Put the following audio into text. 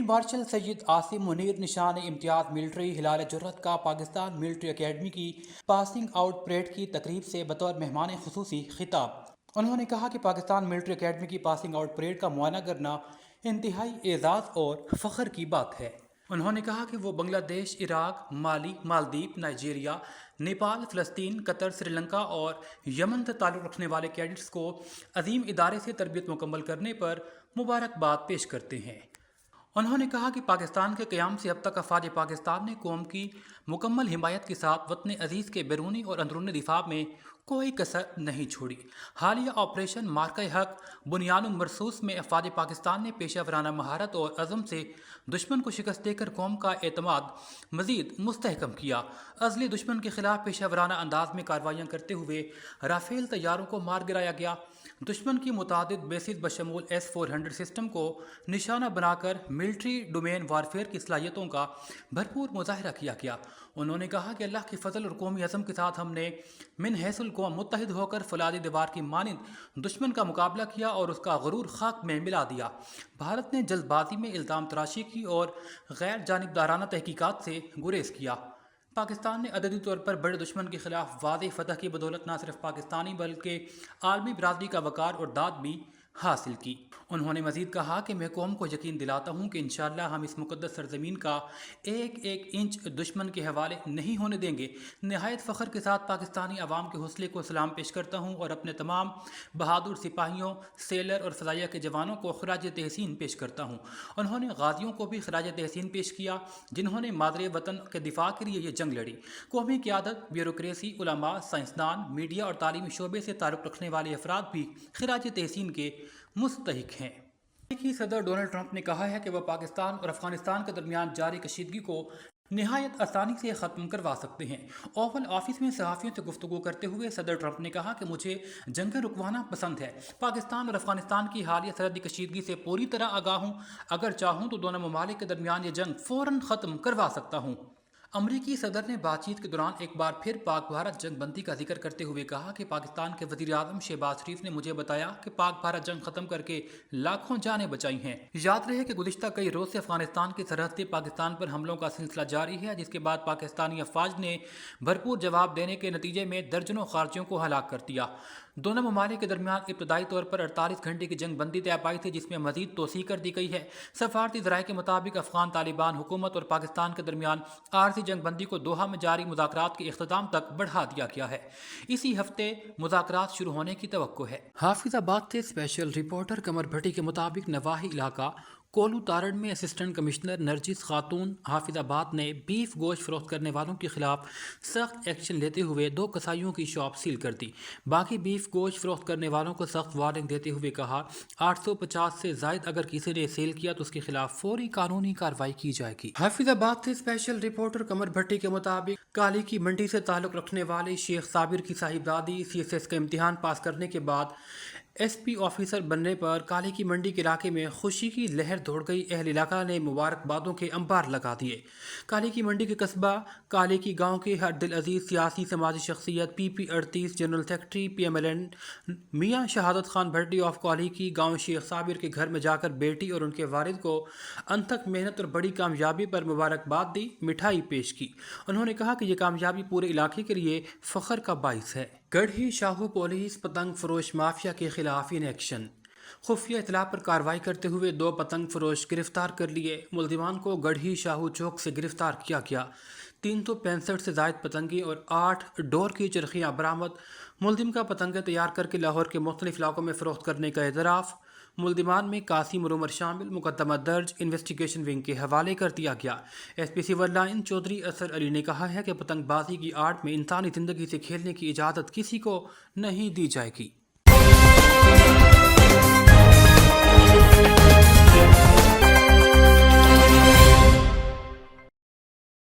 Martial Syed Asim Munir نشان امتیاز military ہلال جرت کا پاکستان ملٹری اکیڈمی کی پاسنگ آؤٹ پریڈ کی تقریب سے بطور مہمان خصوصی خطاب۔ انہوں نے کہا کہ پاکستان ملٹری اکیڈمی کی پاسنگ آؤٹ پریڈ کا معائنہ کرنا انتہائی اعزاز اور فخر کی بات ہے۔ انہوں نے کہا کہ وہ بنگلہ دیش، عراق، مالی، مالدیپ، نائجیریا، نیپال، فلسطین، قطر، سری لنکا اور یمن سے تعلق رکھنے والے کیڈٹس کو عظیم ادارے سے تربیت مکمل کرنے پر مبارکباد پیش کرتے ہیں۔ انہوں نے کہا کہ پاکستان کے قیام سے اب تک افواج پاکستان نے قوم کی مکمل حمایت کے ساتھ وطن عزیز کے بیرونی اور اندرونی دفاع میں کوئی کسر نہیں چھوڑی۔ حالیہ آپریشن مارکہ حق بنیان مرصوص میں افواج پاکستان نے پیشہ ورانہ مہارت اور عزم سے دشمن کو شکست دے کر قوم کا اعتماد مزید مستحکم کیا۔ ازلی دشمن کے خلاف پیشہ ورانہ انداز میں کارروائیاں کرتے ہوئے رافیل طیاروں کو مار گرایا گیا۔ دشمن کی متعدد بیسز بشمول S-400 سسٹم کو نشانہ بنا کر ملٹری ڈومین وارفیئر کی صلاحیتوں کا بھرپور مظاہرہ کیا گیا۔ انہوں نے کہا کہ اللہ کے فضل اور قومی عزم کے ساتھ ہم نے من حیث القوم متحد ہو کر فولادی دیوار کی مانند دشمن کا مقابلہ کیا اور اس کا غرور خاک میں ملا دیا۔ بھارت نے جلد بازی میں الزام تراشی کی اور غیر جانبدارانہ تحقیقات سے گریز کیا۔ پاکستان نے عددی طور پر بڑے دشمن کے خلاف واضح فتح کی بدولت نہ صرف پاکستانی بلکہ عالمی برادری کا وقار اور داد بھی حاصل کی۔ انہوں نے مزید کہا کہ میں قوم کو یقین دلاتا ہوں کہ انشاءاللہ ہم اس مقدس سرزمین کا ایک ایک انچ دشمن کے حوالے نہیں ہونے دیں گے۔ نہایت فخر کے ساتھ پاکستانی عوام کے حوصلے کو سلام پیش کرتا ہوں اور اپنے تمام بہادر سپاہیوں، سیلر اور فضائیہ کے جوانوں کو خراج تحسین پیش کرتا ہوں۔ انہوں نے غازیوں کو بھی خراج تحسین پیش کیا جنہوں نے مادر وطن کے دفاع کے لیے یہ جنگ لڑی۔ قومی قیادت، بیوروکریسی، علماء، سائنسدان، میڈیا اور تعلیمی شعبے سے تعلق رکھنے والے افراد بھی خراج تحسین کے مستحق ہیں۔ امریکی صدر ڈونلڈ ٹرمپ نے کہا ہے کہ وہ پاکستان اور افغانستان کے درمیان جاری کشیدگی کو نہایت آسانی سے ختم کروا سکتے ہیں۔ اوول آفس میں صحافیوں سے گفتگو کرتے ہوئے صدر ٹرمپ نے کہا کہ مجھے جنگیں رکوانا پسند ہے۔ پاکستان اور افغانستان کی حالیہ سرحدی کشیدگی سے پوری طرح آگاہ ہوں۔ اگر چاہوں تو دونوں ممالک کے درمیان یہ جنگ فوراً ختم کروا سکتا ہوں۔ امریکی صدر نے بات چیت کے دوران ایک بار پھر پاک بھارت جنگ بندی کا ذکر کرتے ہوئے کہا کہ پاکستان کے وزیر اعظم شہباز شریف نے مجھے بتایا کہ پاک بھارت جنگ ختم کر کے لاکھوں جانیں بچائی ہیں۔ یاد رہے کہ گزشتہ کئی روز سے افغانستان کی سرحد سے پاکستان پر حملوں کا سلسلہ جاری ہے، جس کے بعد پاکستانی افواج نے بھرپور جواب دینے کے نتیجے میں درجنوں خارجیوں کو ہلاک کر دیا۔ دونوں ممالک کے درمیان ابتدائی طور پر 48 گھنٹے کی جنگ بندی طے پائی تھی، جس میں مزید توسیع کر دی گئی ہے۔ سفارتی ذرائع کے مطابق افغان طالبان حکومت اور پاکستان کے درمیان عارضی جنگ بندی کو دوحہ میں جاری مذاکرات کے اختتام تک بڑھا دیا گیا ہے۔ اسی ہفتے مذاکرات شروع ہونے کی توقع ہے۔ حافظ آباد سے اسپیشل رپورٹر قمر بھٹی کے مطابق نواحی علاقہ کولو تارڑ میں اسسٹنٹ کمشنر نرجس خاتون حافظ آباد نے بیف گوشت فروخت کرنے والوں کے خلاف سخت ایکشن لیتے ہوئے 2 کسائیوں کی شاپ سیل کر دی۔ باقی بیف گوشت فروخت کرنے والوں کو سخت وارننگ دیتے ہوئے کہا 850 سے زائد اگر کسی نے سیل کیا تو اس کے خلاف فوری قانونی کارروائی کی جائے گی۔ حافظ آباد سے اسپیشل رپورٹر قمر بھٹی کے مطابق کالی کی منڈی سے تعلق رکھنے والے شیخ صابر کی صاحبزادی CSS کا امتحان پاس کرنے کے بعد SP آفیسر بننے پر کالی کی منڈی کے علاقے میں خوشی کی لہر دوڑ گئی۔ اہل علاقہ نے مبارکبادوں کے انبار لگا دیے۔ کالی کی منڈی کے قصبہ کالی کی گاؤں کے ہر دل عزیز سیاسی سماجی شخصیت PP 38 جنرل سیکرٹری PMLN میاں شہادت خان بھٹی آف کالی کی گاؤں شیخ صابر کے گھر میں جا کر بیٹی اور ان کے والد کو انتھک محنت اور بڑی کامیابی پر مبارکباد دی، مٹھائی پیش کی۔ انہوں نے کہا کہ یہ کامیابی پورے علاقے کے لیے فخر کا باعث ہے۔ گڑھی شاہو پولیس پتنگ فروش مافیا کے خلاف ان ایکشن۔ خفیہ اطلاع پر کارروائی کرتے ہوئے 2 پتنگ فروش گرفتار کر لیے۔ ملزمان کو گڑھی شاہو چوک سے گرفتار کیا گیا۔ 365 سے زائد پتنگیں اور 8 ڈور کی چرخیاں برآمد۔ ملزم کا پتنگیں تیار کر کے لاہور کے مختلف علاقوں میں فروخت کرنے کا اعتراف۔ ملزمان میں قاسم اور عمر شامل۔ مقدمہ درج انویسٹیگیشن ونگ کے حوالے کر دیا گیا۔ SP سول لائن چودھری اثر علی نے کہا ہے کہ پتنگ بازی کی آڑ میں انسانی زندگی سے کھیلنے کی اجازت کسی کو نہیں دی جائے گی۔